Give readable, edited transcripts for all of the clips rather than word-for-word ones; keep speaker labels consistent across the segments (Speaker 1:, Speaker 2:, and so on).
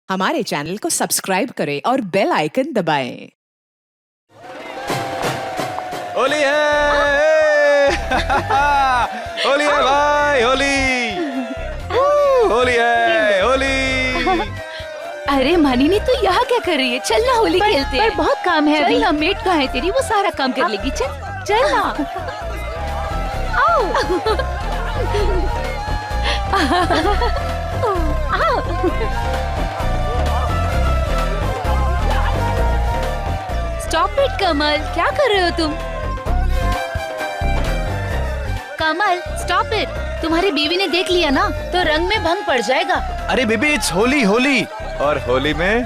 Speaker 1: हमारे चैनल को सब्सक्राइब करें और बेल आइकन दबाएं।
Speaker 2: होली है होली है भाई, होली होली है होली।
Speaker 3: अरे मानिनी तू यहाँ क्या कर रही है? चल ना होली खेलते हैं। बहुत काम है अभी। मेट कहाँ है तेरी? वो सारा काम कर लेगी। चल चल ना। आओ। स्टॉप इट कमल, क्या कर रहे हो तुम? कमल स्टॉप इट, तुम्हारी बीवी ने देख लिया ना तो रंग में भंग पड़ जाएगा।
Speaker 2: अरे बेबी इट्स होली होली, और होली में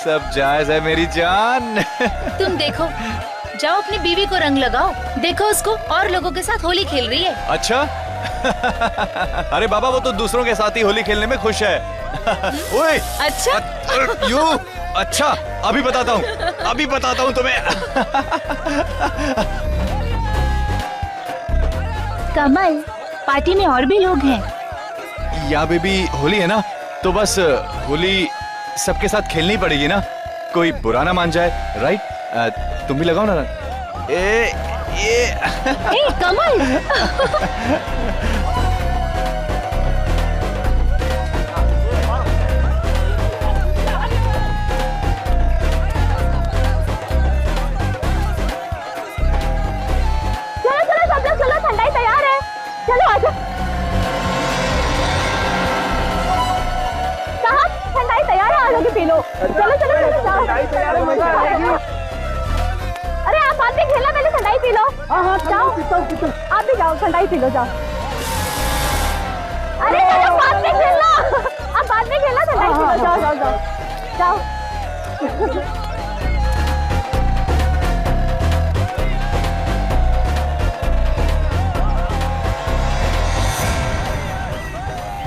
Speaker 2: सब जायज है मेरी जान।
Speaker 3: तुम देखो, जाओ अपनी बीवी को रंग लगाओ। देखो उसको और लोगों के साथ होली खेल रही है।
Speaker 2: अच्छा अरे बाबा वो तो दूसरों के साथ ही होली खेलने में खुश है। ओए
Speaker 3: अच्छा
Speaker 2: यू अच्छा, अभी बताता हूँ तुम्हें।
Speaker 3: कमल पार्टी में और भी लोग हैं।
Speaker 2: या बेबी होली है ना, तो बस होली सबके साथ खेलनी पड़ेगी ना, कोई बुरा ना मान जाए। राइट, तुम भी लगाओ ना। ए
Speaker 3: कमल चलो ठंडाई तैयार है, चलो आजा। कहाँ ठंडाई तैयार है? आजा के पी लो। चलो चलो चलो। अरे आप बाद में खेलना, पहले ठंडाई पी लो। हाँ जाओ, आप भी जाओ, ठंडाई पी लो, जाओ। अरे चलो बाद में खेलना, आप बाद में खेलना, ठंडाई पी लो, जाओ जाओ जाओ जाओ।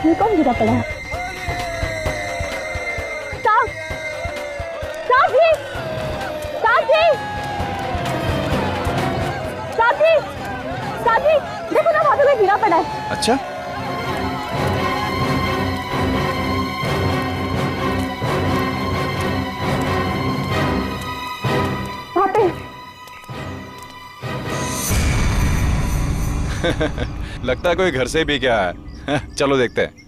Speaker 3: ये कौन गिरा पड़ा है? साहब जी, साहब जी, साहब जी, साहब जी, देखो ना वहाँ पे कोई गिरा पड़ा है।
Speaker 2: अच्छा
Speaker 3: वहाँ पे।
Speaker 2: लगता है कोई घर से भी क्या है। चलो देखते हैं।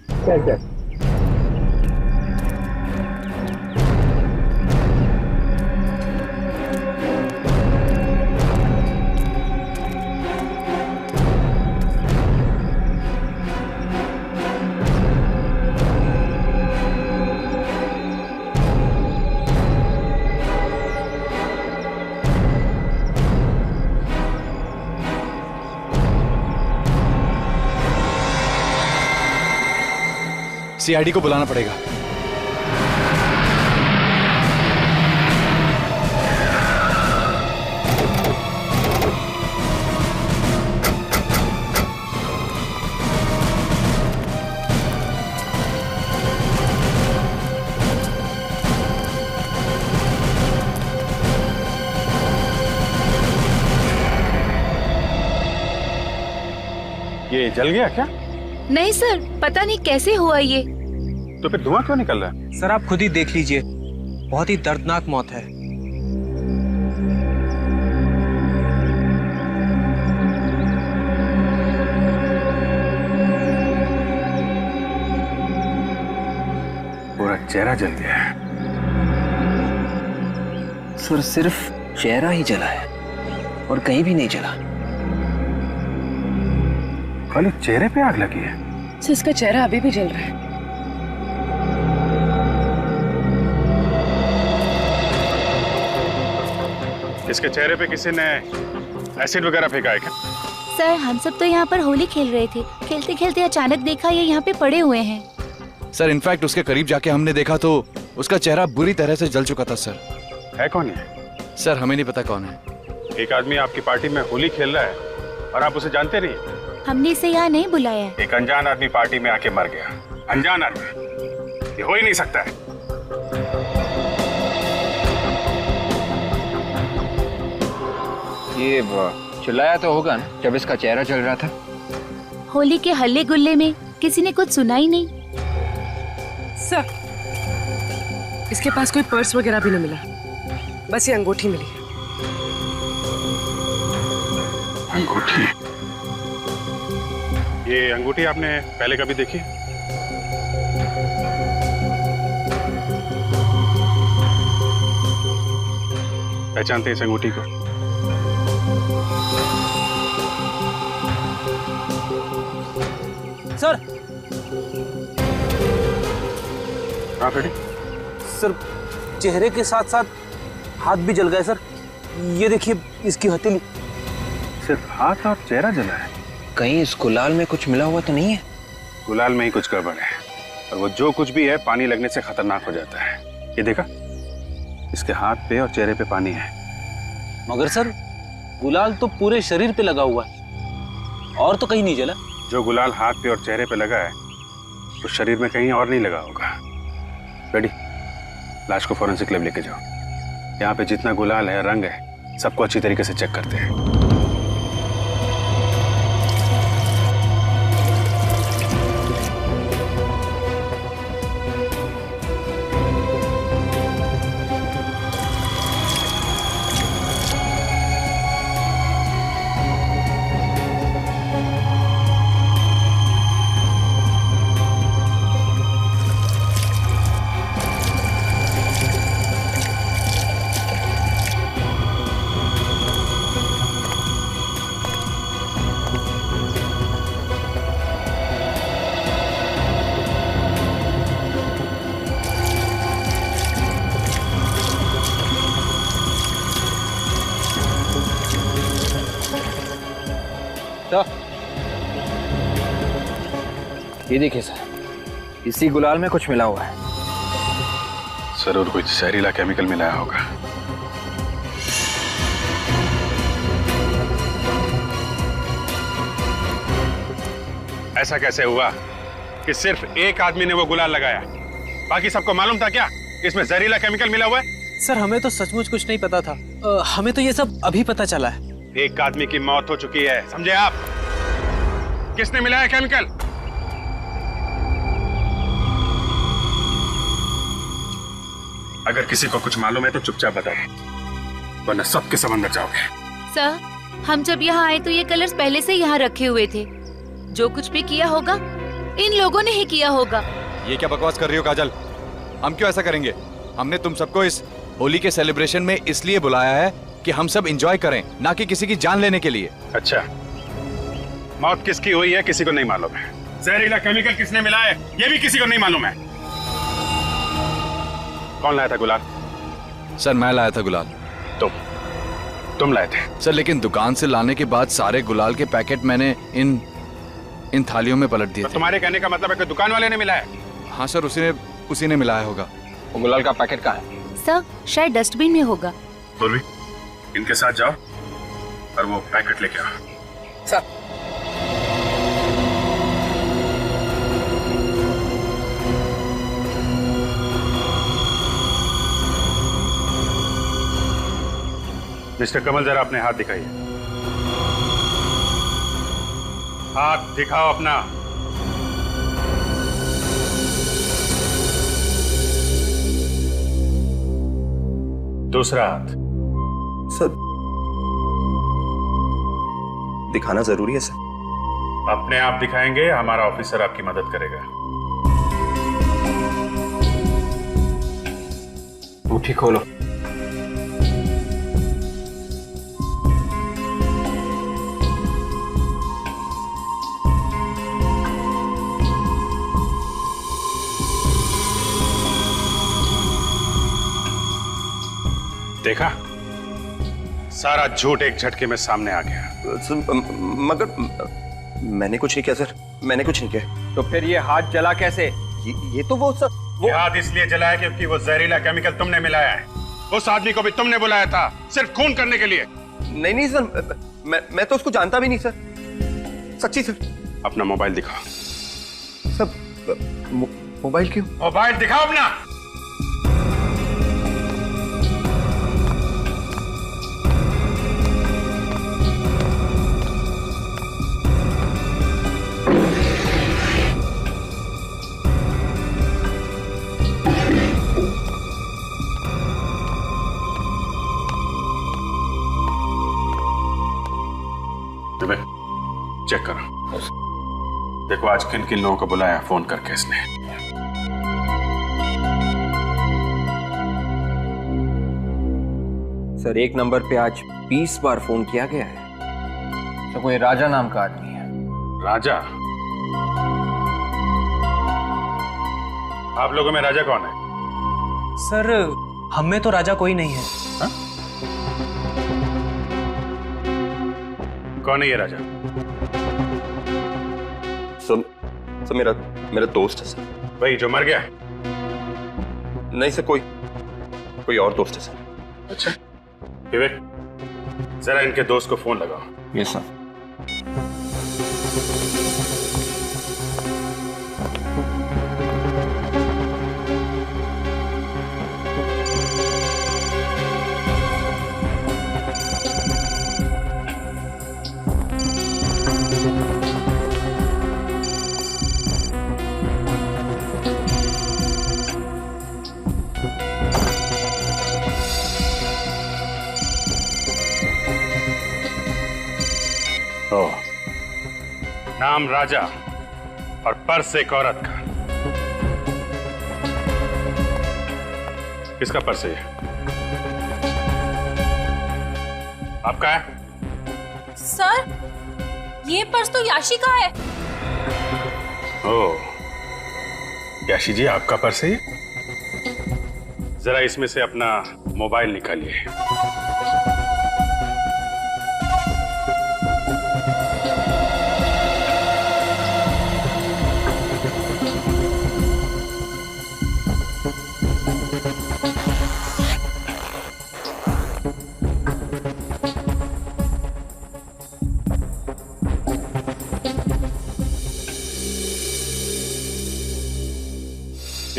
Speaker 2: सीआईडी को बुलाना पड़ेगा।
Speaker 4: ये जल गया क्या?
Speaker 3: नहीं सर, पता नहीं कैसे हुआ ये।
Speaker 4: तो फिर धुआं क्यों निकल रहा है?
Speaker 5: सर आप खुद ही देख लीजिए, बहुत ही दर्दनाक मौत है।
Speaker 4: पूरा चेहरा जल गया है।
Speaker 5: सर सिर्फ चेहरा ही जला है और कहीं भी नहीं जला।
Speaker 4: खाली चेहरे पे आग लगी है।
Speaker 6: सर इसका चेहरा अभी भी जल रहा है।
Speaker 4: इसके चेहरे पे किसी ने एसिड वगैरह फेंका है क्या?
Speaker 3: सर हम सब तो यहाँ पर होली खेल रहे थे, खेलते खेलते अचानक देखा ये यहाँ पे पड़े हुए हैं।
Speaker 2: सर इनफैक्ट उसके करीब जाके हमने देखा तो उसका चेहरा बुरी तरह से जल चुका था। सर
Speaker 4: है कौन ये?
Speaker 2: सर हमें नहीं पता कौन है।
Speaker 4: एक आदमी आपकी पार्टी में होली खेल रहा है और आप उसे जानते नहीं?
Speaker 3: हमने इसे यहाँ नहीं बुलाया है।
Speaker 4: एक अनजान आदमी पार्टी में आके मर गया। अनजान आदमी, ये हो ही नहीं सकता है।
Speaker 5: ये चिल्लाया तो होगा ना जब इसका चेहरा जल रहा था।
Speaker 3: होली के हल्ले गुल्ले में किसी ने कुछ सुना ही नहीं।
Speaker 6: सर इसके पास कोई पर्स वगैरह भी नहीं मिला, बस ये अंगूठी मिली।
Speaker 4: अंगूठी? ये अंगूठी आपने पहले कभी देखी? पहचानते हैं इस अंगूठी को?
Speaker 7: सर
Speaker 4: हाँ फ्रेडी?
Speaker 7: सर चेहरे के साथ साथ हाथ भी जल गए सर। ये देखिए इसकी हथेली।
Speaker 4: सिर्फ हाथ और चेहरा जला है?
Speaker 5: कहीं इस गुलाल में कुछ मिला हुआ तो नहीं है?
Speaker 4: गुलाल में ही कुछ गड़बड़ है, और वो जो कुछ भी है पानी लगने से खतरनाक हो जाता है। ये देखा, इसके हाथ पे और चेहरे पे पानी है।
Speaker 7: मगर सर गुलाल तो पूरे शरीर पे लगा हुआ है और तो कहीं नहीं जला।
Speaker 4: जो गुलाल हाथ पे और चेहरे पे लगा है तो शरीर में कहीं और नहीं लगा होगा। रेडी, लाश को फॉरेंसिक लैब लेके जाओ। यहाँ पे जितना गुलाल है, रंग है, सबको अच्छी तरीके से चेक करते हैं।
Speaker 5: ये देखिए सर, इसी गुलाल में कुछ मिला हुआ है।
Speaker 4: जरूर कुछ जहरीला केमिकल मिलाया होगा। ऐसा कैसे हुआ कि सिर्फ एक आदमी ने वो गुलाल लगाया? बाकी सबको मालूम था क्या इसमें जहरीला केमिकल मिला हुआ है?
Speaker 7: सर हमें तो सचमुच कुछ नहीं पता था। हमें तो ये सब अभी पता चला है।
Speaker 4: एक आदमी की मौत हो चुकी है, समझे आप? किसने मिलाया केमिकल? अगर किसी को कुछ मालूम है तो चुपचाप बता दो, वरना सबके समंदर जाओगे।
Speaker 8: सर, हम जब यहाँ आए तो ये कलर्स पहले से यहाँ रखे हुए थे। जो कुछ भी किया होगा इन लोगों ने ही किया होगा।
Speaker 2: ये क्या बकवास कर रही हो काजल? हम क्यों ऐसा करेंगे? हमने तुम सबको इस होली के सेलिब्रेशन में इसलिए बुलाया है कि हम सब एंजॉय करें, ना कि किसी की जान लेने के लिए।
Speaker 4: अच्छा, मौत किसकी हुई है किसी को नहीं मालूम है। जहरीला केमिकल किसने मिलाया है ये भी किसी को नहीं मालूम है। कौन लाया था गुलाल?
Speaker 2: सर मैं लाया था गुलाल।
Speaker 4: तुम लाए थे?
Speaker 2: सर लेकिन दुकान से लाने के बाद सारे गुलाल के पैकेट मैंने इन थालियों में पलट दिए
Speaker 4: तो
Speaker 2: थे।
Speaker 4: तुम्हारे कहने का मतलब है कि दुकान वाले ने मिलाया?
Speaker 2: हाँ सर, उसी ने मिलाया होगा।
Speaker 5: वो गुलाल का पैकेट कहाँ है?
Speaker 8: सर शायद डस्टबिन में होगा।
Speaker 4: बोलवी, इनके साथ जाओ और वो पैकेट लेके आओ।
Speaker 5: सर
Speaker 4: मिस्टर कमल, जरा अपने हाथ दिखाइए। हाथ दिखाओ अपना। दूसरा हाथ।
Speaker 9: सर दिखाना जरूरी है सर?
Speaker 4: अपने आप दिखाएंगे, हमारा ऑफिसर आपकी मदद करेगा।
Speaker 5: मुट्ठी खोलो।
Speaker 4: देखा, सारा झूठ एक झटके में सामने आ गया।
Speaker 9: मगर मैंने कुछ नहीं किया सर, मैंने कुछ नहीं किया।
Speaker 5: तो फिर ये हाथ जला कैसे?
Speaker 9: ये तो वो सर
Speaker 4: ये हाथ इसलिए जलाया क्योंकि वो जहरीला केमिकल तुमने मिलाया है। उस आदमी को भी तुमने बुलाया था सिर्फ खून करने के लिए।
Speaker 9: नहीं सर, मैं तो उसको जानता भी नहीं सर, सच्ची सर।
Speaker 4: अपना मोबाइल दिखाओ।
Speaker 9: सर मोबाइल क्यों?
Speaker 4: मोबाइल दिखाओ अपना। चेक करो। देखो आज किन किन लोगों को बुलाया फोन करके इसने।
Speaker 5: सर एक नंबर पे आज 20 बार फोन किया गया है। तो कोई राजा नाम का आदमी है।
Speaker 4: राजा? आप लोगों में राजा कौन है?
Speaker 7: सर हमें तो राजा कोई नहीं है।
Speaker 4: हा? कौन है ये राजा?
Speaker 9: सर मेरा दोस्त है सर।
Speaker 4: वही जो मर गया?
Speaker 9: नहीं सर, कोई और दोस्त है सर।
Speaker 4: अच्छा विवेक, जरा इनके दोस्त को फोन लगाओ।
Speaker 5: Yes sir.
Speaker 4: ओह, नाम राजा और पर्स एक औरत का। किसका पर्स है ये? आपका है?
Speaker 3: सर ये पर्स तो याशी का है।
Speaker 4: ओह, याशी जी आपका पर्स है ये? जरा इसमें से अपना मोबाइल निकालिए।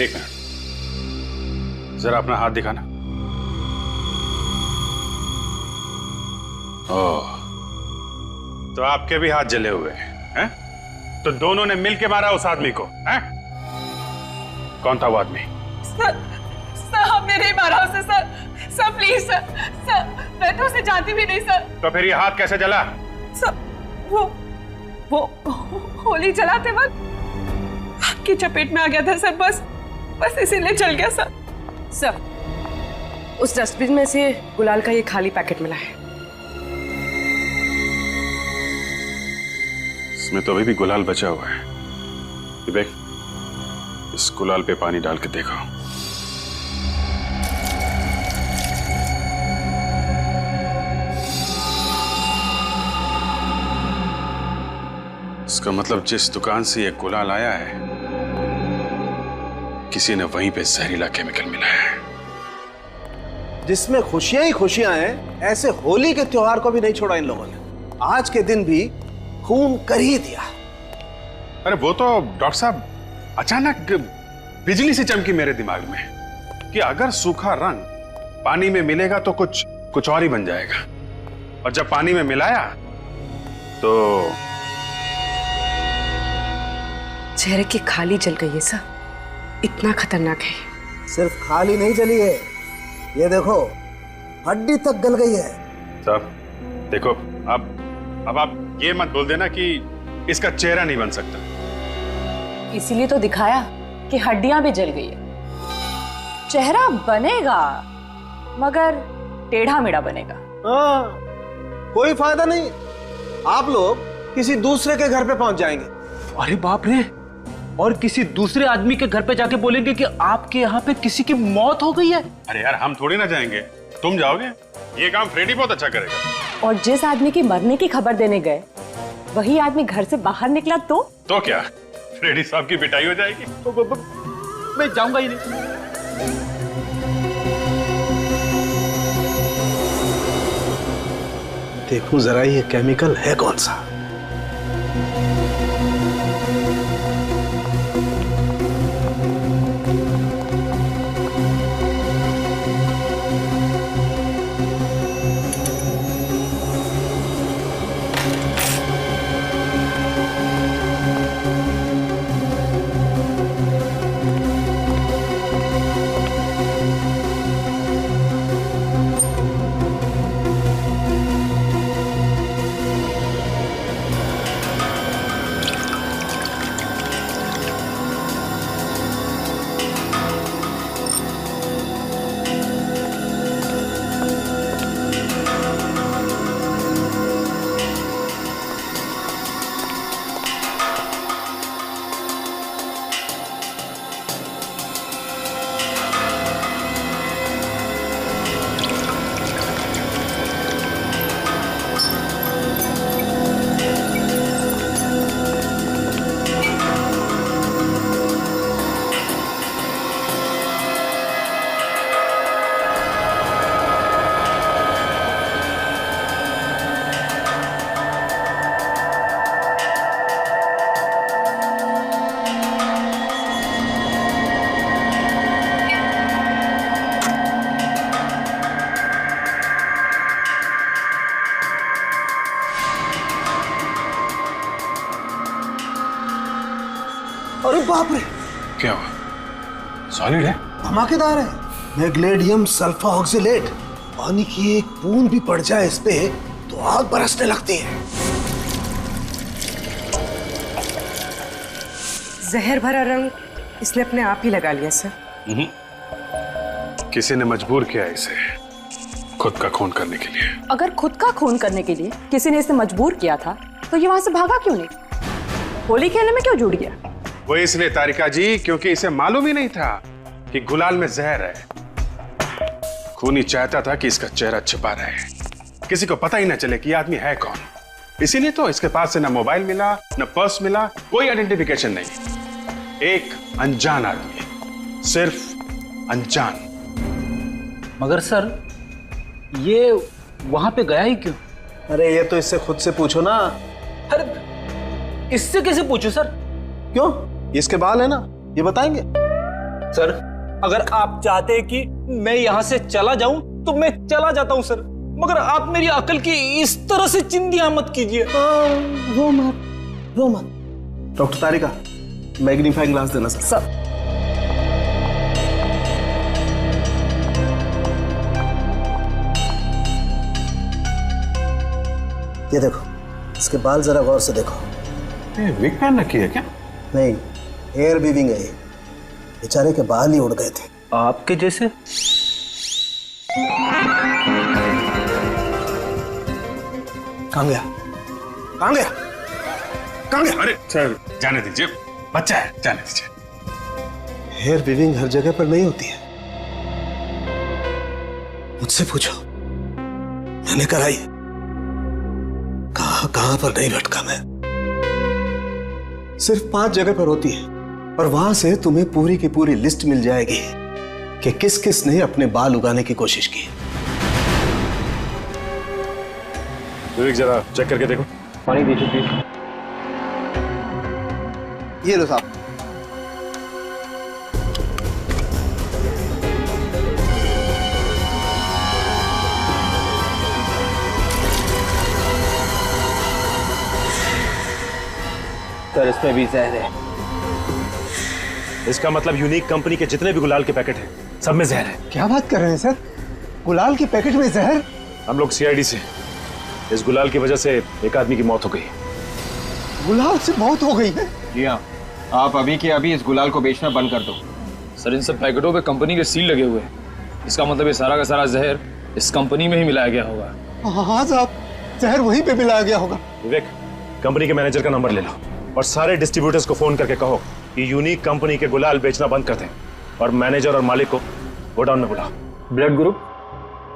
Speaker 4: एक मिनट, जरा अपना हाथ दिखाना। ओह, तो आपके भी हाथ जले हुए हैं? तो दोनों ने मिलके मारा उस आदमी को, हैं? कौन था वो आदमी?
Speaker 6: सर हमने नहीं मारा उसे सर। सर प्लीज सर मैं तो उसे जानती भी नहीं सर।
Speaker 4: तो फिर ये हाथ कैसे जला?
Speaker 6: सर वो होली जलाते वक्त आपकी चपेट में आ गया था सर। बस इसीलिए चल गया सर। सर उस डस्टबिन में से गुलाल का ये खाली पैकेट मिला है।
Speaker 4: इसमें तो अभी भी गुलाल बचा हुआ है। विवेक, इस गुलाल पे पानी डाल के देखो। इसका मतलब जिस दुकान से ये गुलाल आया है, किसी ने वहीं पे जहरीला केमिकल मिलाया है।
Speaker 7: जिसमें खुशियां ही खुशियां हैं, ऐसे होली के त्योहार को भी नहीं छोड़ा इन लोगों ने। आज के दिन भी खून कर ही दिया।
Speaker 4: अरे वो तो डॉक्टर साहब अचानक बिजली से चमकी मेरे दिमाग में कि अगर सूखा रंग पानी में मिलेगा तो कुछ और ही बन जाएगा। और जब पानी में मिलाया तो
Speaker 6: चेहरे की खाली जल गई है सर। इतना खतरनाक है।
Speaker 7: सिर्फ खाली नहीं जली है, ये देखो हड्डी तक गल गई है।
Speaker 4: साहब देखो, अब आप ये मत बोल देना कि इसका चेहरा नहीं बन सकता।
Speaker 10: इसीलिए तो दिखाया कि हड्डियां भी जल गई है। चेहरा बनेगा मगर टेढ़ा मेढ़ा बनेगा।
Speaker 7: हाँ, कोई फायदा नहीं। आप लोग किसी दूसरे के घर पे पहुंच जाएंगे।
Speaker 11: अरे बाप रे, और किसी दूसरे आदमी के घर पे जाके बोलेंगे कि आपके यहाँ पे किसी की मौत हो गई है।
Speaker 4: अरे यार हम थोड़ी ना जाएंगे, तुम जाओगे। ये काम फ्रेडी बहुत अच्छा करेगा।
Speaker 10: और जिस आदमी की मरने की खबर देने गए वही आदमी घर से बाहर निकला तो
Speaker 4: क्या फ्रेडी साहब की पिटाई हो जाएगी?
Speaker 11: मैं जाऊंगा ही नहीं।
Speaker 7: देखूं जरा ये केमिकल है कौन सा। बाप रे,
Speaker 4: क्या हुआ? सॉलिड है?
Speaker 7: धमाकेदार है। मैग्नेडियम सल्फा ऑक्सीलेट। पानी की एक बूंद भी पड़ जाए इस पे तो आग बरसने लगती है।
Speaker 6: जहर भरा रंग इसने अपने आप ही लगा लिया सर।
Speaker 4: किसी ने मजबूर किया इसे खुद का खून करने के लिए।
Speaker 10: अगर खुद का खून करने के लिए किसी ने इसे मजबूर किया था तो ये वहां से भागा क्यों नहीं? होली खेलने में क्यों जुड़ गया?
Speaker 4: वो इसलिए तारिका जी क्योंकि इसे मालूम ही नहीं था कि गुलाल में जहर है। खूनी चाहता था कि इसका चेहरा छिपा रहे, किसी को पता ही ना चले कि ये आदमी है कौन। इसीलिए तो इसके पास से ना मोबाइल मिला, ना पर्स मिला, कोई आइडेंटिफिकेशन नहीं। एक अनजान आदमी, सिर्फ अनजान।
Speaker 11: मगर सर ये वहां पे गया ही क्यों?
Speaker 7: अरे ये तो इससे खुद से पूछो ना।
Speaker 11: अरे इससे कैसे पूछूं सर?
Speaker 7: क्यों? इसके बाल है ना, ये बताएंगे।
Speaker 11: सर अगर आप चाहते हैं कि मैं यहाँ से चला जाऊं तो मैं चला जाता हूं सर, मगर आप मेरी अकल की इस तरह से चिंदियां मत कीजिए।
Speaker 7: रो मत। डॉक्टर तारिका, मैग्नीफाइंग ग्लास देना सर।
Speaker 10: सर
Speaker 7: ये देखो, इसके बाल जरा गौर से देखो।
Speaker 4: ये विग पहन रखी है क्या?
Speaker 7: नहीं, हेयर वीविंग है ये। बेचारे के बाल ही उड़ गए थे।
Speaker 11: आपके जैसे?
Speaker 7: कहाँ गया? कहाँ गया? कहाँ गया?
Speaker 4: अरे सर जाने दीजिए, बच्चा है, जाने दीजिए।
Speaker 7: हेयर वीविंग हर जगह पर नहीं होती है। मुझसे पूछो, मैंने कराई है। कहां पर नहीं भटका मैं। सिर्फ 5 जगह पर होती है और वहां से तुम्हें पूरी की पूरी लिस्ट मिल जाएगी कि किस किस ने अपने बाल उगाने की कोशिश की।
Speaker 4: विवेक जरा चेक करके देखो।
Speaker 5: पानी दीजिए प्लीज।
Speaker 7: ये लो साहब।
Speaker 5: सर इसमें भी जहर है।
Speaker 4: इसका मतलब यूनिक कंपनी के जितने भी गुलाल के पैकेट हैं सब में जहर है।
Speaker 7: क्या बात कर रहे हैं सर? गुलाल के पैकेट में जहर?
Speaker 4: हम लोग सीआईडी से इस गुलाल की वजह से एक आदमी की मौत हो गई।
Speaker 7: गुलाल से मौत हो गई है?
Speaker 5: जी हाँ, आप अभी के अभी इस गुलाल को बेचना बंद कर दो।
Speaker 12: सर इन सब पैकेटों पे कंपनी के सील लगे हुए हैं, इसका मतलब ये सारा का सारा जहर इस कंपनी में ही मिलाया गया होगा।
Speaker 7: हाँ साहब, जहर वहीं पे मिलाया गया होगा।
Speaker 4: विवेक, कंपनी के मैनेजर का नंबर ले लो और सारे डिस्ट्रीब्यूटर्स को फोन करके कहो कि यूनिक कंपनी के गुलाल बेचना बंद कर दें और मैनेजर और मालिक को गोडाउन में बुलाओ।
Speaker 5: Blood group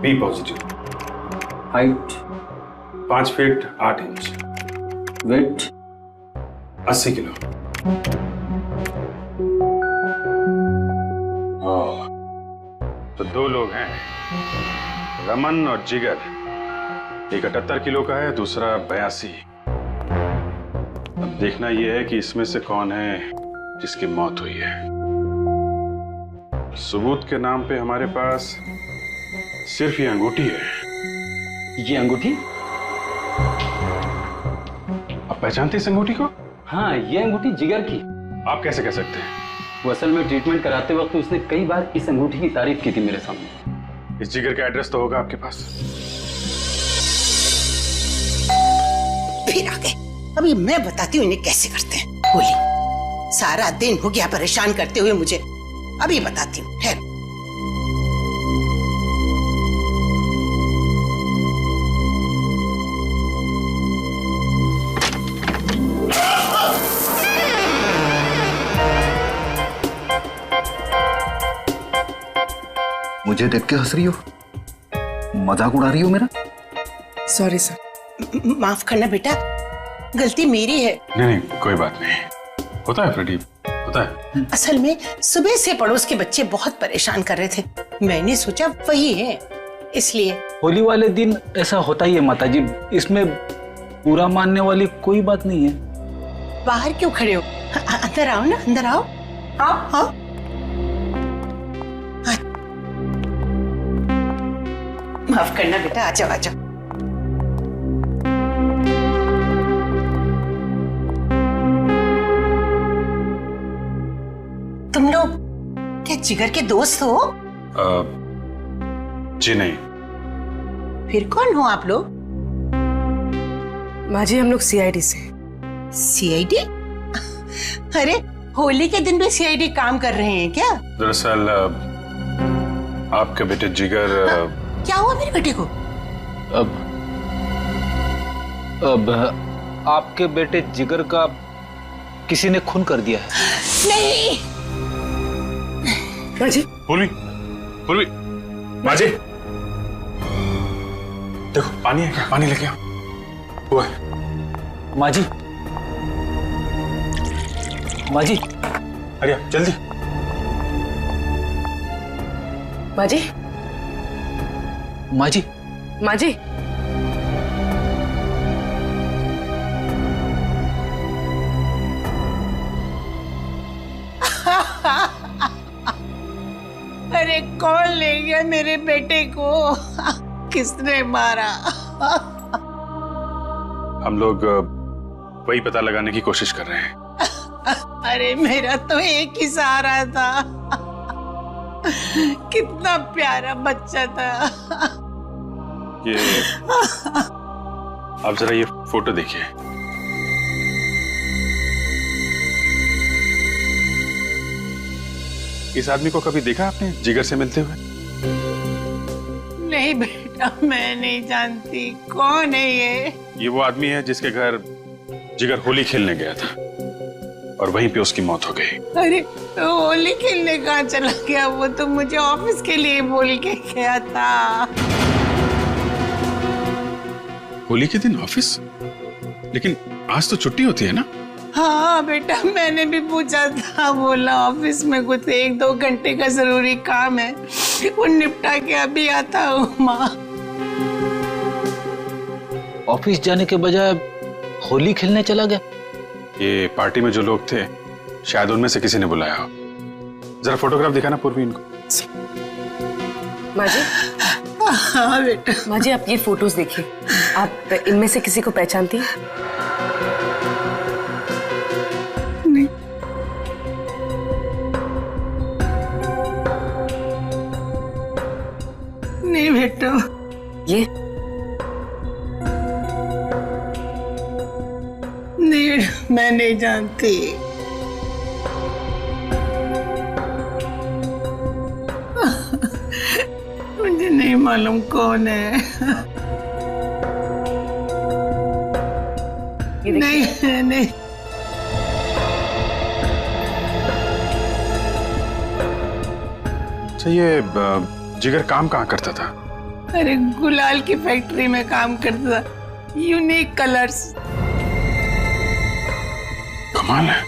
Speaker 4: B positive.
Speaker 5: Height
Speaker 4: 5 feet 8 inch.
Speaker 5: Weight
Speaker 4: 80 kilo. तो 2 लोग हैं, रमन और जिगर। एक 78 किलो का है, दूसरा 82। अब देखना यह है कि इसमें से कौन है जिसकी मौत हुई है। सबूत के नाम पे हमारे पास सिर्फ ये अंगूठी है।
Speaker 5: ये अंगूठी?
Speaker 4: आप पहचानते इस अंगूठी को?
Speaker 5: हाँ, ये अंगूठी जिगर की।
Speaker 4: आप कैसे कह सकते हैं?
Speaker 5: वो असल में ट्रीटमेंट कराते वक्त उसने कई बार इस अंगूठी की तारीफ की थी मेरे सामने।
Speaker 4: इस जिगर का एड्रेस तो होगा आपके पास।
Speaker 13: फिर आ गए। अभी मैं बताती हूँ इन्हें कैसे करते हैं। होली सारा दिन हो गया परेशान करते हुए मुझे, अभी बताती हूँ। है
Speaker 2: मुझे देख के हंस रही हो? मजाक उड़ा रही हो मेरा?
Speaker 13: सॉरी सर, माफ करना बेटा, गलती मेरी है।
Speaker 4: नहीं, कोई बात नहीं, होता है प्रदीप, होता है।
Speaker 13: असल में सुबह से पड़ोस के बच्चे बहुत परेशान कर रहे थे, मैंने सोचा वही है, इसलिए।
Speaker 11: होली वाले दिन ऐसा होता ही है माताजी, इसमें बुरा मानने वाली कोई बात नहीं है।
Speaker 13: बाहर क्यों खड़े हो? अंदर आओ ना, अंदर आओ। आओ आओ। माफ करना बेटा, आ जाओ आ जाओ। जिगर के दोस्त हो?
Speaker 4: जी नहीं।
Speaker 13: फिर कौन हो आप लोग?
Speaker 6: माँ जी हम लोग सीआईडी से।
Speaker 13: सीआईडी? अरे होली के दिन भी सीआईडी काम कर रहे हैं क्या?
Speaker 4: दरअसल आपके बेटे जिगर
Speaker 13: क्या हुआ मेरे बेटे को?
Speaker 11: अब आपके बेटे जिगर का किसी ने खून कर दिया है।
Speaker 13: नहीं।
Speaker 6: माँ जी।
Speaker 4: पूर्वी, पूर्वी, माँ जी देखो पानी है क्या? पानी लेके आओ। हुआ है।
Speaker 11: माँ जी, माँ जी,
Speaker 4: अरे जल्दी।
Speaker 6: माँ जी,
Speaker 11: माँ जी,
Speaker 6: माँ जी।
Speaker 13: अरे कौन ले गया मेरे बेटे को? किसने मारा?
Speaker 4: हम लोग वही पता लगाने की कोशिश कर रहे हैं।
Speaker 13: अरे मेरा तो एक ही सहारा था। कितना प्यारा बच्चा था।
Speaker 4: ये आप जरा ये फोटो देखिए। इस आदमी को कभी देखा आपने जिगर से मिलते हुए?
Speaker 13: नहीं बेटा, मैं नहीं जानती। कौन है ये?
Speaker 4: ये वो आदमी है जिसके घर जिगर होली खेलने गया था और वहीं पे उसकी मौत हो गई।
Speaker 13: अरे तो होली खेलने कहाँ चला गया? वो तो मुझे ऑफिस के लिए बोल के गया था।
Speaker 4: होली के दिन ऑफिस? लेकिन आज तो छुट्टी होती है ना?
Speaker 13: हाँ बेटा, मैंने भी पूछा था। बोला ऑफिस में कुछ 1-2 घंटे का जरूरी काम है, वो निपटा के अभी आता हूँ। माँ
Speaker 11: ऑफिस जाने के बजाय होली खेलने चला गया।
Speaker 4: ये पार्टी में जो लोग थे शायद उनमें से किसी ने बुलाया हो। जरा फोटोग्राफ दिखाना पूर्वी इनको।
Speaker 6: माँ जी।
Speaker 13: हाँ बेटा।
Speaker 6: माँ जी आप ये फोटोज देखिए। आप इनमें से किसी को पहचानती हैं?
Speaker 13: नहीं। नहीं बेटा।
Speaker 6: ये
Speaker 13: नहीं, मैं नहीं जानती। मुझे नहीं मालूम कौन है। नहीं नहीं।
Speaker 4: अच्छा ये जिगर काम कहाँ करता था?
Speaker 13: अरे गुलाल की फैक्ट्री में काम करता था। Unique colours.
Speaker 4: कमाल है,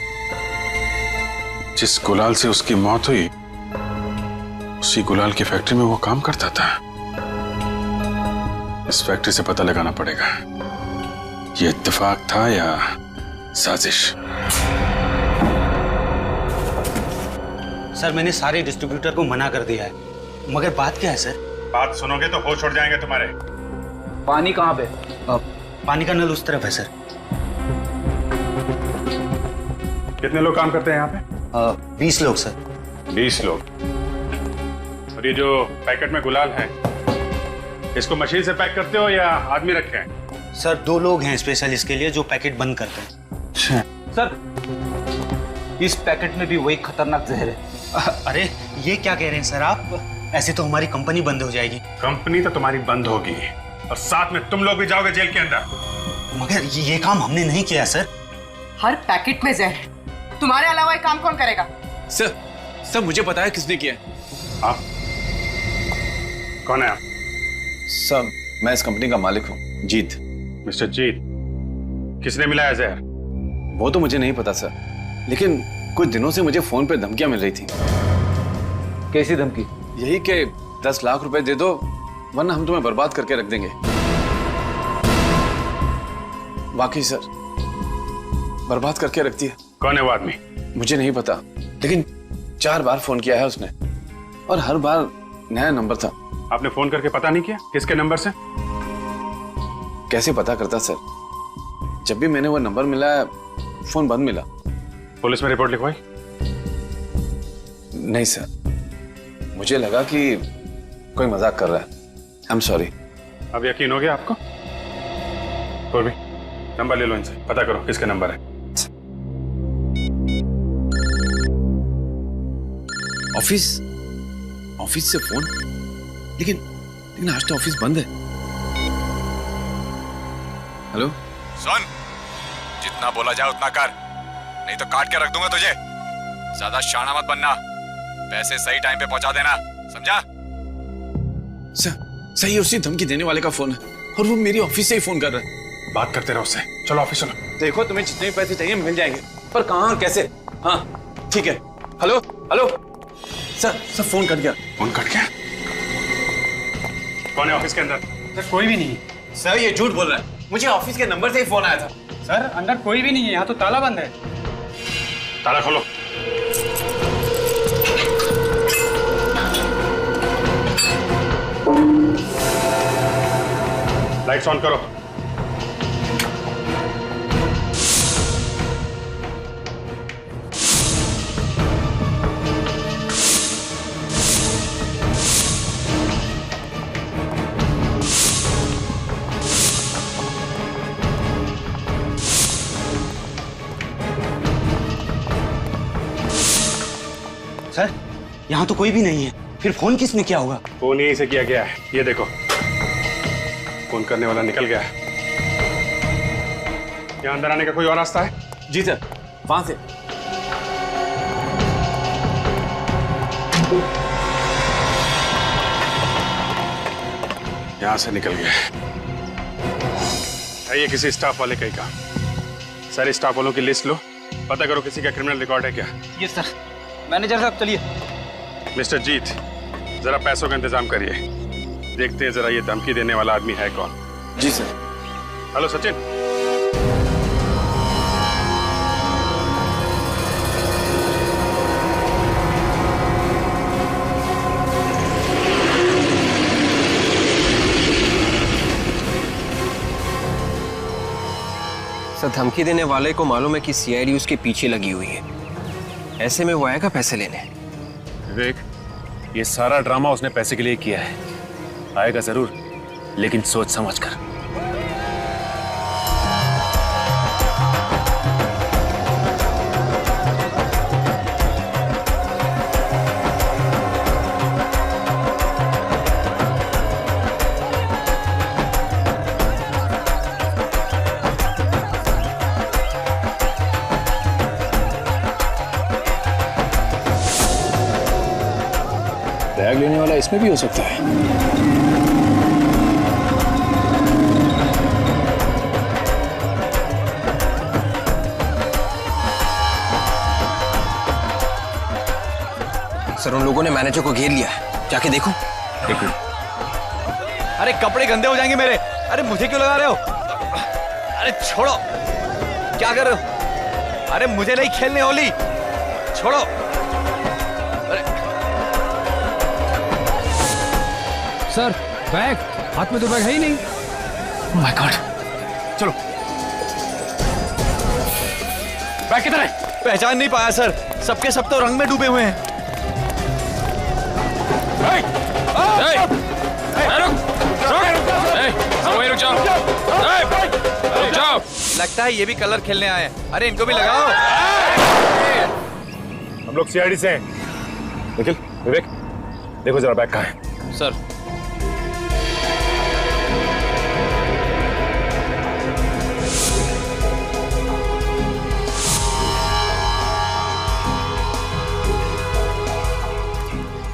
Speaker 4: जिस गुलाल से उसकी मौत हुई उसी गुलाल की फैक्ट्री में वो काम करता था। इस फैक्ट्री से पता लगाना पड़ेगा ये इत्तेफाक था या साजिश।
Speaker 14: सर मैंने सारे डिस्ट्रीब्यूटर को मना कर दिया है, मगर बात क्या है सर?
Speaker 4: बात सुनोगे तो होश उड़ जाएंगे तुम्हारे।
Speaker 11: पानी कहाँ पे?
Speaker 14: पानी का नल उस तरफ है सर।
Speaker 4: कितने लोग काम करते हैं यहाँ पे?
Speaker 14: 20 लोग सर।
Speaker 4: 20 लोग। और ये जो पैकेट में गुलाल है इसको मशीन से पैक करते हो या आदमी रखे हैं?
Speaker 14: सर 2 लोग हैं स्पेशल इसके लिए जो पैकेट बंद करते हैं।
Speaker 11: सर इस पैकेट में भी वही खतरनाक जहर है।
Speaker 14: अरे ये क्या कह रहे हैं सर आप? ऐसे तो हमारी कंपनी बंद हो जाएगी।
Speaker 4: कंपनी तो तुम्हारी बंद होगी और साथ में तुम लोग भी जाओगे जेल के अंदर।
Speaker 14: मगर ये काम हमने नहीं किया सर।
Speaker 6: हर पैकेट में जहर है, तुम्हारे अलावा ये काम कौन करेगा?
Speaker 9: सर मुझे पता है किसने किया है।
Speaker 4: आप कौन है? आप?
Speaker 9: सर मैं इस कंपनी का मालिक हूँ, जीत।
Speaker 4: मिस्टर जीत, किसने मिलाया जहर?
Speaker 9: वो तो मुझे नहीं पता सर, लेकिन कुछ दिनों से मुझे फोन पे धमकियां मिल रही थी।
Speaker 11: कैसी धमकी?
Speaker 9: यही कि 10 लाख रुपए दे दो वरना हम तुम्हें बर्बाद करके रख देंगे। वाकई सर बर्बाद करके रखती है।
Speaker 4: कौन है वो आदमी?
Speaker 9: मुझे नहीं पता, लेकिन 4 बार फोन किया है उसने और हर बार नया नंबर था।
Speaker 4: आपने फोन करके पता नहीं किया किसके नंबर से?
Speaker 9: कैसे पता करता सर, जब भी मैंने वो नंबर मिला फोन बंद मिला।
Speaker 4: पुलिस में रिपोर्ट लिखवाई?
Speaker 9: नहीं सर, मुझे लगा कि कोई मजाक कर रहा है। I am sorry.
Speaker 4: अब यकीन हो गया आपको? और भी नंबर ले लो इनसे, पता करो किसका नंबर है।
Speaker 9: ऑफिस से फोन, लेकिन आज तो ऑफिस बंद है। हेलो,
Speaker 2: सुन, जितना बोला जाए उतना कर, नहीं तो काट के रख दूंगा तुझे। ज्यादा शाना मत बनना, पैसे सही टाइम पे पहुंचा देना, समझा?
Speaker 9: सही उसी धमकी देने वाले का फोन है और वो मेरी ऑफिस से ही फोन कर रहा है।
Speaker 4: बात करते रहो उससे। चलो ऑफिस चलो।
Speaker 9: देखो, तुम्हें जितने पैसे चाहिए मिल जाएंगे, पर कहाँ, कैसे? हाँ ठीक है। Hello hello sir phone cut गया।
Speaker 4: फोन कट गया? कौन है ऑफिस के अंदर?
Speaker 14: सर कोई भी नहीं है।
Speaker 9: सर ये झूठ बोल रहा है, मुझे ऑफिस के नंबर से ही फोन आया था।
Speaker 14: सर अंदर कोई भी नहीं है, यहाँ तो ताला बंद है।
Speaker 4: ताला खोलो। लाइट्स ऑन करो।
Speaker 14: सर यहाँ तो कोई भी नहीं है, फिर फोन किसने किया होगा?
Speaker 4: फोन यहीं से किया गया है, ये देखो। फोन करने वाला निकल गया है। यहाँ अंदर आने का कोई और रास्ता है?
Speaker 9: जी सर, वहां से।
Speaker 4: यहां से निकल गया है। ये किसी स्टाफ वाले का ही काम। सारे स्टाफ वालों की लिस्ट लो, पता करो किसी का क्रिमिनल रिकॉर्ड है क्या।
Speaker 14: ये सर। मैनेजर साहब चलिए।
Speaker 4: मिस्टर जीत, जरा पैसों का इंतजाम करिए, देखते हैं जरा ये धमकी देने वाला आदमी है कौन।
Speaker 9: जी सर।
Speaker 4: हेलो सचिन।
Speaker 5: सर धमकी देने वाले को मालूम है कि सीआईडी उसके पीछे लगी हुई है, ऐसे में वो आएगा पैसे लेने।
Speaker 4: विवेक, ये सारा ड्रामा उसने पैसे के लिए किया है। आएगा जरूर, लेकिन सोच समझ कर।
Speaker 12: बैग लेने वाला इसमें भी हो सकता है।
Speaker 5: सर उन लोगों ने मैनेजर को घेर लिया है, जाके देखो।
Speaker 2: देखो। अरे कपड़े गंदे हो जाएंगे मेरे। अरे मुझे क्यों लगा रहे हो? अरे छोड़ो, क्या कर रहे हो? अरे मुझे नहीं खेलने होली, छोड़ो।
Speaker 12: सर बैग, हाथ में तो बैग है ही नहीं।
Speaker 2: ओह माय गॉड, चलो। बैग किधर है? पहचान नहीं पाया सर, सबके सब तो रंग में डूबे हुए हैं। लगता है ये भी कलर खेलने आए हैं। अरे इनको भी लगाओ।
Speaker 4: हम लोग सीआईडी से हैं। निखिल, विवेक, देखो जरा बैग कहाँ है।
Speaker 2: सर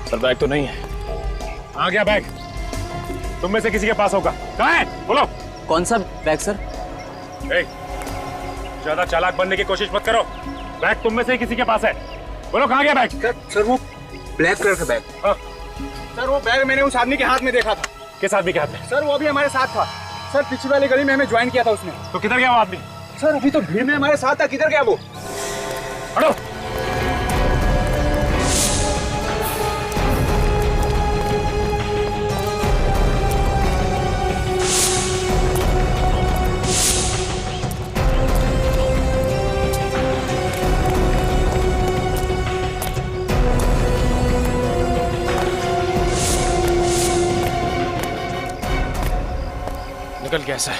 Speaker 4: सर बैग तो नहीं है। आ गया बैग, तुम में से किसी के पास होगा। कहाँ है? बोलो।
Speaker 14: कौन सा बैग सर?
Speaker 4: ज्यादा चालाक बनने की कोशिश मत करो। बैग तुम में से किसी के पास है। बोलो कहाँ गया बैग?
Speaker 14: सर वो ब्लैक कलर का बैग।
Speaker 4: हाँ।
Speaker 14: सर वो बैग मैंने उस आदमी के हाथ में देखा था।
Speaker 4: किस आदमी के हाथ में?
Speaker 14: सर वो भी हमारे साथ था। सर पिछली वाली गली में हमें ज्वाइन किया था उसने।
Speaker 4: तो किधर गया वो आदमी?
Speaker 14: सर अभी तो भीड़ में हमारे साथ था, किधर गया वो?
Speaker 4: हटो।
Speaker 12: निकल गया सर।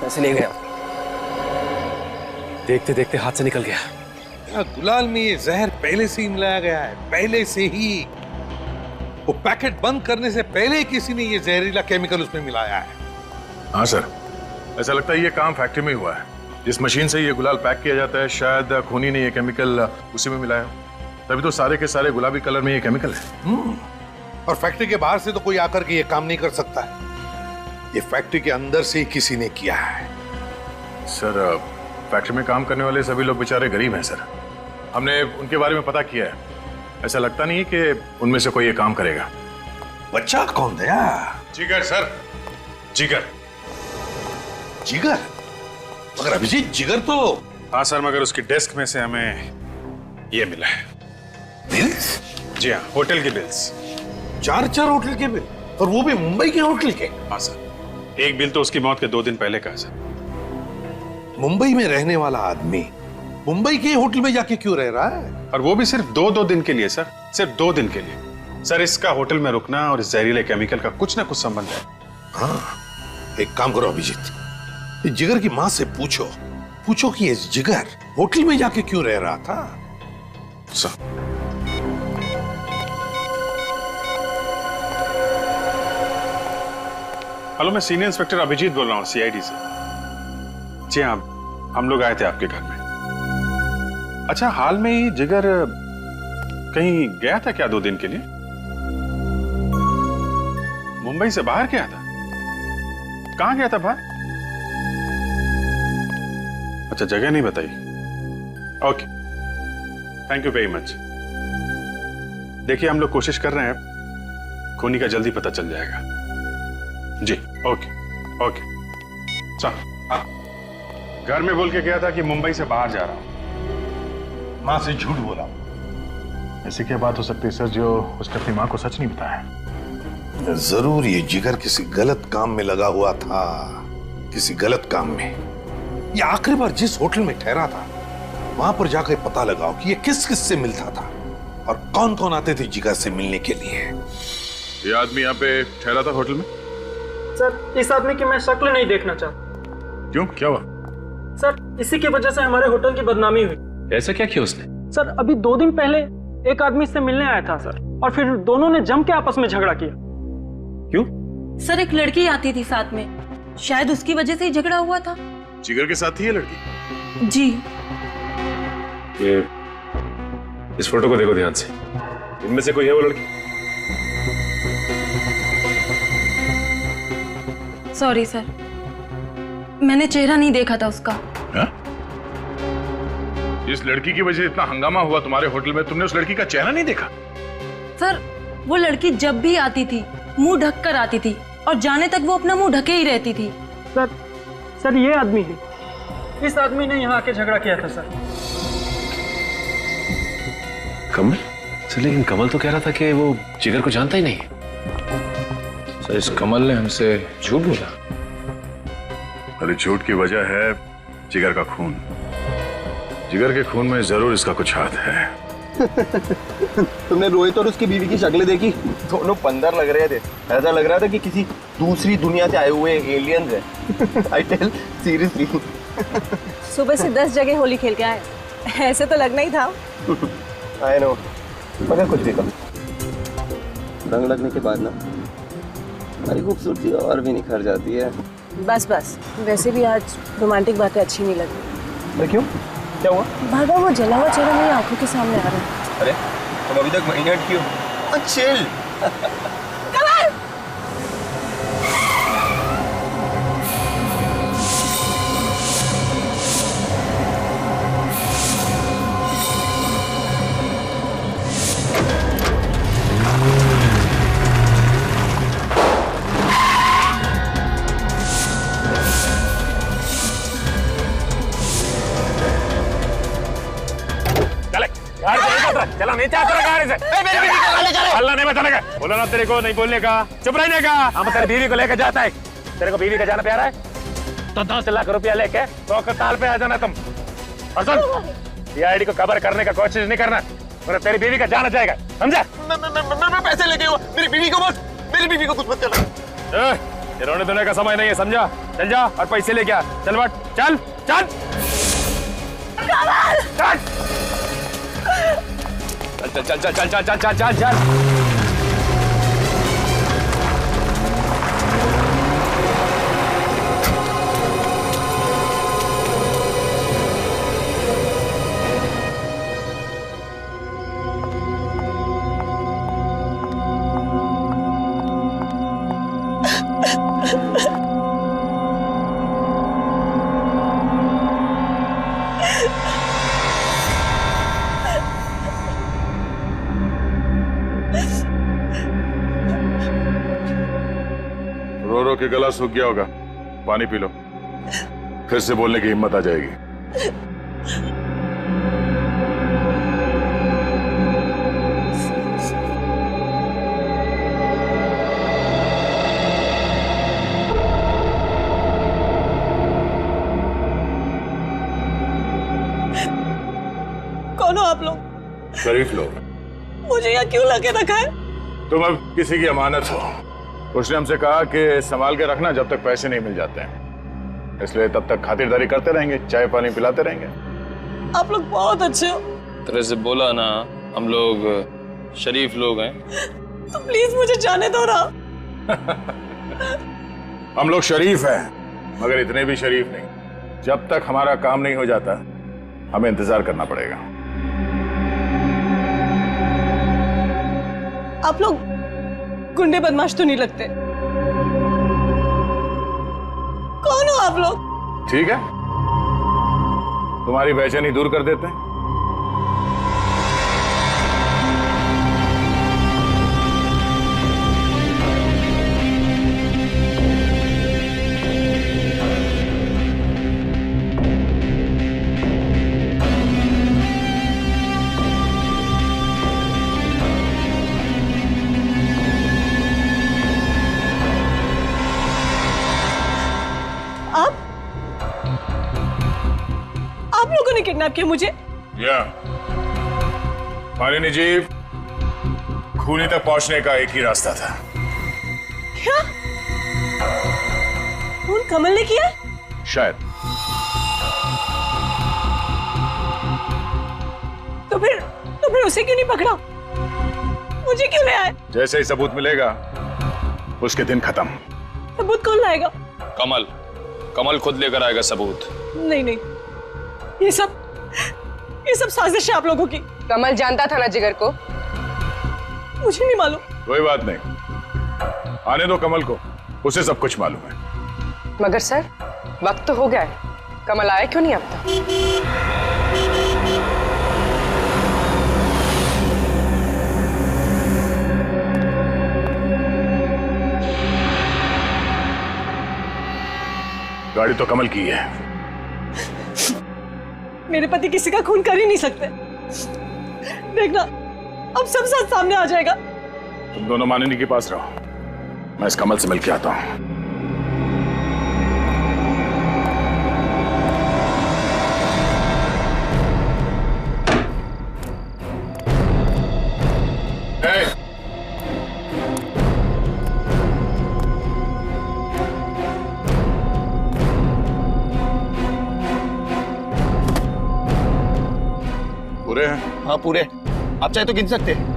Speaker 5: पैसे ले गया, देखते देखते हाथ से निकल गया।
Speaker 15: गुलाल में ये जहर पहले से ही मिलाया गया है, पहले से ही। वो पैकेट बंद करने से पहले किसी ने ये जहरीला केमिकल उसमें मिलाया है।
Speaker 16: हाँ सर, ऐसा लगता है ये काम फैक्ट्री में ही हुआ है। जिस मशीन से ये गुलाल पैक किया जाता है, शायद खूनी ने ये केमिकल उसी में मिलाया, तभी तो सारे के सारे गुलाबी कलर में ये केमिकल है।
Speaker 15: और फैक्ट्री के बाहर से तो कोई आकर के ये काम नहीं कर सकता है। ये फैक्ट्री के अंदर से ही किसी ने किया है।
Speaker 16: सर, फैक्ट्री में काम करने वाले सभी लोग बेचारे गरीब हैं सर। हमने उनके बारे में पता किया है, ऐसा लगता नहीं है कि उनमें से कोई ये काम करेगा।
Speaker 15: बच्चा कौन दया?
Speaker 16: जिगर सर, जिगर।
Speaker 15: जिगर? मगर अभिजीत, जिगर तो।
Speaker 4: हाँ सर, मगर उसकी डेस्क में से हमें ये मिला है।
Speaker 15: बिल्स?
Speaker 4: जी हाँ, होटल के बिल्स।
Speaker 15: 4 होटल के बिल, और वो भी मुंबई के होटल के?
Speaker 4: हाँ सर, एक बिल तो उसकी मौत के 2 दिन पहले का है सर।
Speaker 15: मुंबई में रहने वाला आदमी मुंबई के होटल में जाके क्यों रह रहा है?
Speaker 4: और वो भी सिर्फ 2 दिन के लिए सर, सिर्फ 2 दिन के लिए। सर, इसका होटल में रुकना और इस जहरीले केमिकल का कुछ ना कुछ संबंध है।
Speaker 15: हाँ, एक काम करो अभिजीत, जिगर की मां से पूछो कि ये जिगर होटल में जाके क्यों रह रहा था।
Speaker 4: सर, हेलो, मैं सीनियर इंस्पेक्टर अभिजीत बोल रहा हूँ, सीआईडी से। जी हाँ, हम लोग आए थे आपके घर में। अच्छा, हाल में ही जिगर कहीं गया था क्या 2 दिन के लिए? मुंबई से बाहर गया था? कहां गया था बाहर? अच्छा, जगह नहीं बताई। Okay, thank you very much. देखिए, हम लोग कोशिश कर रहे हैं, खूनी का जल्दी पता चल जाएगा। जी, ओके ओके। चल, घर में बोल के गया था कि मुंबई से बाहर जा रहा हूं।
Speaker 15: मां से झूठ बोला।
Speaker 16: ऐसी क्या बात हो सकती है सर जो उसने अपनी मां को सच नहीं बताया?
Speaker 15: जरूर ये जिगर किसी गलत काम में लगा हुआ था, किसी गलत काम में। ये आखिरी बार जिस होटल में ठहरा था, वहां पर जाकर पता लगाओ कि ये किस किस से मिलता था और कौन कौन आते थे जिगर से मिलने के लिए।
Speaker 16: ये आदमी यहाँ पे ठहरा था होटल में?
Speaker 11: सर, इस आदमी की मैं शक्ल नहीं देखना चाहता।
Speaker 16: क्यों, क्या हुआ?
Speaker 11: सर, इसी की वजह से हमारे होटल की बदनामी हुई।
Speaker 12: ऐसा क्या किया उसने?
Speaker 11: सर, अभी 2 दिन पहले एक आदमी इससे मिलने आया था सर, और फिर दोनों ने जम के आपस में झगड़ा किया।
Speaker 16: क्यों?
Speaker 10: सर, एक लड़की आती थी साथ में, शायद उसकी वजह से ही झगड़ा हुआ था।
Speaker 16: जिगर के साथ थी ये लड़की?
Speaker 10: जी।
Speaker 12: ये इस फोटो को देखो ध्यान से, इनमें से कोई है वो लड़की?
Speaker 10: सॉरी सर, मैंने चेहरा नहीं देखा था उसका।
Speaker 16: हा? इस लड़की की वजह से इतना हंगामा हुआ तुम्हारे होटल में, तुमने उस लड़की का चेहरा नहीं देखा?
Speaker 10: सर, वो लड़की जब भी आती थी मुंह ढक कर आती थी, और जाने तक वो अपना मुंह ढके ही रहती थी।
Speaker 11: सर, ये आदमी है, इस आदमी ने यहाँ आके झगड़ा किया था सर।
Speaker 12: कमल? सर, लेकिन कमल तो कह रहा था कि वो जिगर को जानता ही नहीं। सर, इस कमल ने हमसे झूठ बोला।
Speaker 16: अरे, झूठ की वजह है जिगर का खून। जिगर के खून में जरूर इसका कुछ हाथ है।
Speaker 5: तुमने रोहित और उसकी बीवी की शक्लें देखी? दोनों बंदर लग रहे थे, ऐसा लग रहा था कि किसी दूसरी दुनिया से आए हुए एलियंस हैं। I tell seriously.
Speaker 3: सुबह से 10 जगह होली खेल के आए, ऐसे तो लगना ही था।
Speaker 5: आई नो, मगर कुछ भी कम, रंग लगने के बाद ना हमारी खूबसूरती और भी निखर जाती है।
Speaker 3: बस बस, वैसे भी आज रोमांटिक बातें अच्छी नहीं लगी।
Speaker 5: तो क्यों, क्या हुआ?
Speaker 3: बार बार वो जला हुआ चेहरा मेरी आंखों के सामने आ रहा है।
Speaker 5: अरे, तुम अभी तक महीने क्यों? चिल।
Speaker 12: चला नीचे गाड़ी से। हल्ला नहीं बचाने का, बोला ना तेरे को नहीं बोलने का, चुप रहने का। हम तेरी बीवी को लेकर जाता है, तेरे को बीवी का जाना प्यारा है तो 10 लाख रुपया लेके तो ताल पे आ जाना तुम। और सुन, सीआईडी को कवर करने का कोशिश नहीं करना, वरना तेरी बीवी का जाना जाएगा, समझा?
Speaker 15: मैं पैसे लेके हुआ, मेरी बीवी को मत, मेरी बीवी को कुछ मत करना।
Speaker 12: ये रोने धोने का समय नहीं है, समझा? चल जा और पैसे लेके आ। चल बट, चल चल चल चल चल चल चल चल चल चल चल चल।
Speaker 16: रो रो के गला सूख गया होगा, पानी पी लो, फिर से बोलने की हिम्मत आ जाएगी।
Speaker 6: कौन हो आप लोग?
Speaker 16: शरीफ लोग।
Speaker 6: मुझे यहाँ क्यों लगे रखा है?
Speaker 16: तुम अब किसी की अमानत हो। उसने हमसे कहा कि संभाल के रखना जब तक पैसे नहीं मिल जाते हैं, इसलिए तब तक खातिरदारी करते रहेंगे, चाय पानी पिलाते रहेंगे।
Speaker 6: आप लोग बहुत अच्छे हो।
Speaker 9: तरह से बोला ना, हम लोग शरीफ लोग हैं।
Speaker 6: तो प्लीज मुझे जाने दो ना।
Speaker 16: हम लोग शरीफ हैं, मगर इतने भी शरीफ नहीं। जब तक हमारा काम नहीं हो जाता हमें इंतजार करना पड़ेगा।
Speaker 6: आप लोग गुंडे बदमाश तो नहीं लगते। कौन हो आप लोग?
Speaker 16: ठीक है, तुम्हारी बेचैनी दूर कर देते हैं।
Speaker 6: आप लोगों ने किडनैप किया मुझे?
Speaker 16: या मालिनी जी, खूनी तक पहुंचने का एक ही रास्ता था।
Speaker 6: क्या? खून कमल ने किया?
Speaker 16: शायद।
Speaker 6: तो फिर उसे क्यों नहीं पकड़ा? मुझे क्यों ले आए?
Speaker 16: जैसे ही सबूत मिलेगा उसके दिन खत्म।
Speaker 6: सबूत कौन लाएगा?
Speaker 9: कमल खुद लेकर आएगा सबूत।
Speaker 6: नहीं, ये सब साजिश है आप लोगों की।
Speaker 17: कमल जानता था ना जिगर को?
Speaker 6: मुझे नहीं मालूम।
Speaker 16: कोई बात नहीं, आने दो कमल को, उसे सब कुछ मालूम है।
Speaker 17: मगर सर, वक्त तो हो गया है, कमल आया क्यों नहीं अब तक?
Speaker 16: गाड़ी तो कमल की है।
Speaker 6: मेरे पति किसी का खून कर ही नहीं सकते। देखना, अब सब साथ सामने आ जाएगा।
Speaker 16: तुम दोनों मानिनी के पास रहो, मैं इस कमल से मिल के आता हूं। पूरे हैं?
Speaker 5: हाँ पूरे। आप चाहे तो गिन सकते हैं।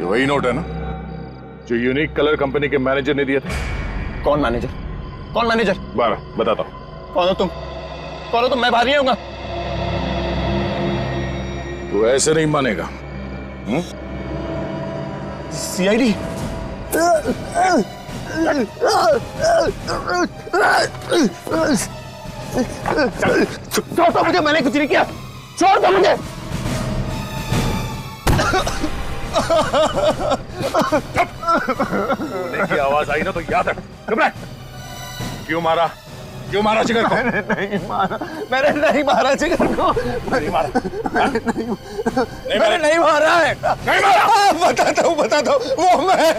Speaker 16: वही नोट है ना जो यूनिक कलर कंपनी के मैनेजर ने दिया था?
Speaker 5: कौन मैनेजर? कौन मैनेजर?
Speaker 16: 12 बताता हूं।
Speaker 5: कौन हो तुम? कौन हो तुम? मैं बाहर नहीं आऊंगा।
Speaker 16: तू ऐसे नहीं मानेगा।
Speaker 5: सीआईडी? छोड़ दो मुझे, मैंने कुछ नहीं किया। छोड़ दो मुझे।
Speaker 16: रोने की आवाज आई ना तो याद रख। चुप रह। क्यों मारा जिगर को?
Speaker 5: मैंने नहीं मारा जिगर को।
Speaker 16: नहीं मारा।
Speaker 5: मैंने नहीं मारा है।
Speaker 16: नहीं मारा।
Speaker 5: बताता हूँ वो मैं।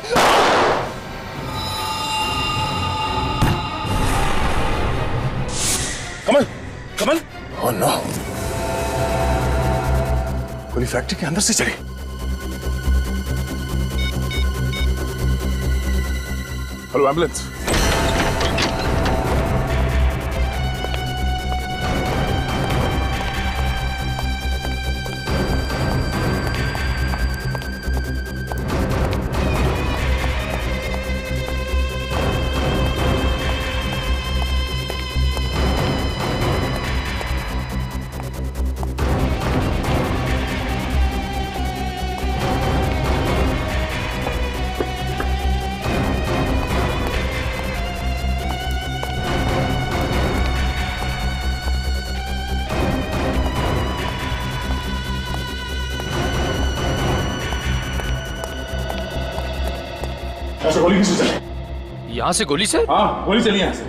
Speaker 16: कमल ओह नो, गोली फैक्ट्री के अंदर से चली। Hello ambulance. गोली किससे चली?
Speaker 12: यहाँ से गोली सर?
Speaker 16: हाँ गोली चली यहाँ से।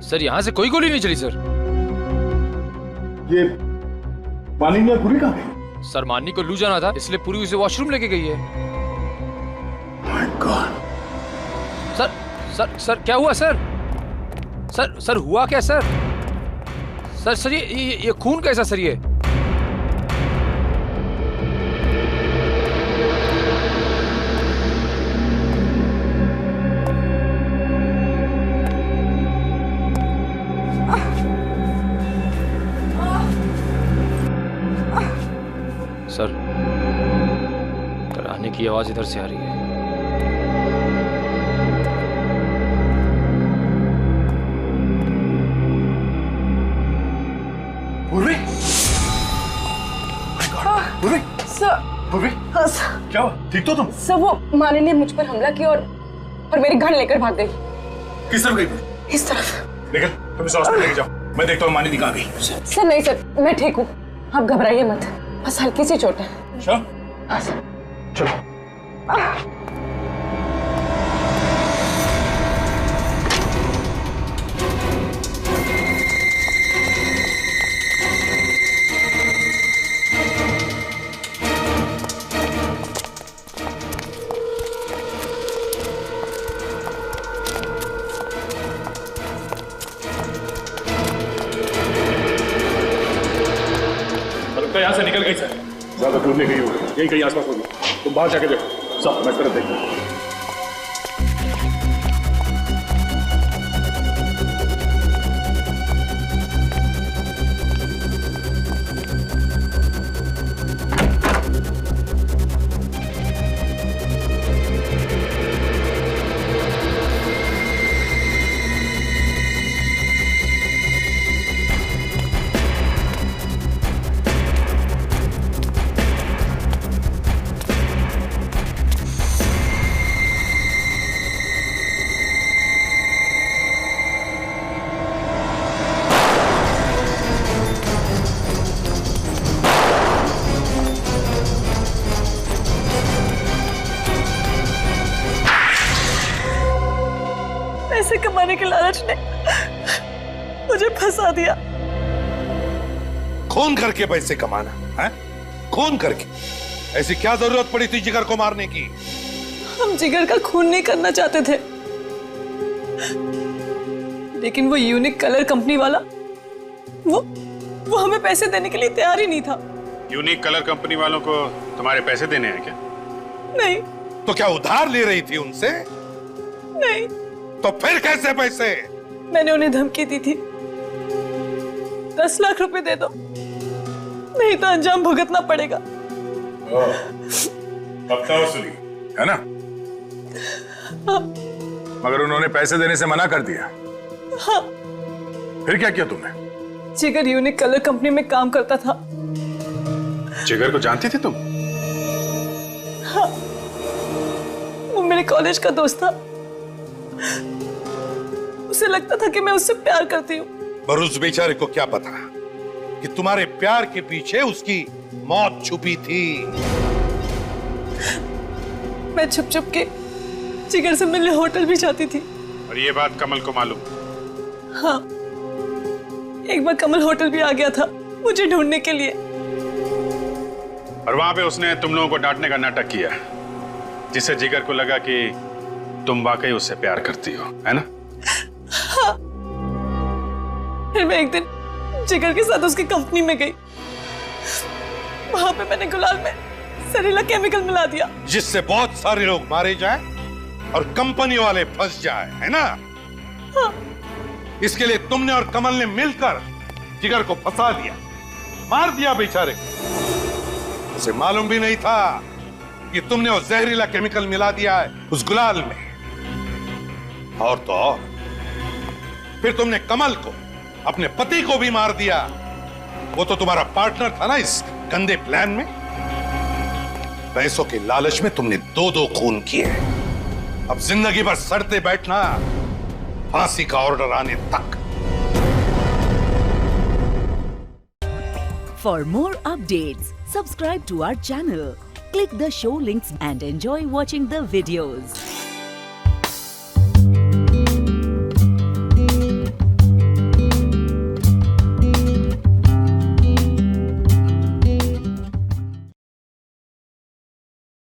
Speaker 12: सर यहाँ से कोई गोली नहीं चली सर।
Speaker 16: ये मानिनी पूरी कहाँ गई?
Speaker 12: सर माननी को लू जाना था इसलिए पूरी उसे वॉशरूम लेके गई है।
Speaker 16: My God.
Speaker 12: सर क्या हुआ सर? सर हुआ क्या सर? सर ये खून कैसा सर ये? सर डराने की आवाज इधर से आ रही है।
Speaker 16: पूर्वी, पूर्वी,
Speaker 17: सर,
Speaker 16: पूर्वी,
Speaker 17: हाँ सर।
Speaker 16: क्या हुआ? ठीक तो तुम?
Speaker 17: सर वो माने ने मुझ पर हमला किया और मेरी गन लेकर भाग गई।
Speaker 16: किस तरफ गई?
Speaker 17: इस तरफ।
Speaker 16: निकल, तुम इसे हॉस्पिटल लेके जाओ। मैं देखता हूँ मानिनी कहाँ गई।
Speaker 17: सर नहीं सर, मैं ठीक हूँ, आप घबराइए मत, बस हल्की सी चोट है।
Speaker 16: अच्छा?
Speaker 17: हाँ सर।
Speaker 16: चलो। यहाँ से निकल गई सर। ज्यादा दूर नहीं गई होगी, यही कहीं आसपास होगी। तुम बाहर जाके देखो। सब मैं इस तरफ देखता हूँ।
Speaker 6: पैसे कमाने के लालच ने मुझे फंसा दिया।
Speaker 15: खून करके पैसे कमाना है? खून करके? ऐसी क्या जरूरत पड़ी थी जिगर को मारने की?
Speaker 6: हम जिगर का खून नहीं करना चाहते थे, लेकिन वो यूनिक कलर कंपनी वाला वो हमें पैसे देने के लिए तैयार ही नहीं था।
Speaker 4: यूनिक कलर कंपनी वालों को तुम्हारे पैसे देने हैं क्या?
Speaker 6: नहीं।
Speaker 15: तो क्या उधार ले रही थी उनसे?
Speaker 6: नहीं।
Speaker 15: तो फिर कैसे पैसे?
Speaker 6: मैंने उन्हें धमकी दी थी, 10 लाख रुपए दे दो, नहीं तो अंजाम भुगतना पड़ेगा।
Speaker 16: हफ्ता वसूली है ना?
Speaker 6: हाँ।
Speaker 16: मगर उन्होंने पैसे देने से मना कर दिया।
Speaker 6: हाँ।
Speaker 16: फिर क्या किया तुमने?
Speaker 6: जिगर यूनिक कलर कंपनी में काम करता था।
Speaker 16: जिगर को जानती थी तुम?
Speaker 6: हाँ, वो मेरे कॉलेज का दोस्त था। उसे लगता था कि मैं उससे प्यार करती हूँ।
Speaker 15: पर उस बेचारे को क्या पता कि तुम्हारे प्यार के पीछे उसकी मौत छुपी थी।
Speaker 6: मैं छुप छुप के जिगर से मिलने होटल भी जाती थी।
Speaker 16: और ये बात कमल को मालूम?
Speaker 6: हाँ, एक बार कमल होटल भी आ गया था मुझे ढूंढने के लिए।
Speaker 16: और वहां पे उसने तुम लोगों को डांटने का नाटक किया, जिससे जिगर को लगा कि तुम वाकई उससे प्यार करती हो, है ना?
Speaker 6: हाँ। फिर मैं एक दिन जिगर के साथ उसकी कंपनी में गई। वहां पे मैंने गुलाल में जहरीला केमिकल मिला दिया,
Speaker 15: जिससे बहुत सारे लोग मारे जाएं और कंपनी वाले फंस जाए, है ना?
Speaker 6: हाँ।
Speaker 15: इसके लिए तुमने और कमल ने मिलकर जिगर को फंसा दिया, मार दिया बेचारे। उसे मालूम भी नहीं था कि तुमने वो जहरीला केमिकल मिला दिया है उस गुलाल में। और तो और फिर तुमने कमल को, अपने पति को भी मार दिया। वो तो तुम्हारा पार्टनर था ना इस गंदे प्लान में। पैसों के लालच में तुमने दो खून किए। अब जिंदगी भर सड़ते बैठना, फांसी का ऑर्डर आने तक।
Speaker 1: For more updates, subscribe to our channel, click the show links and enjoy watching the videos.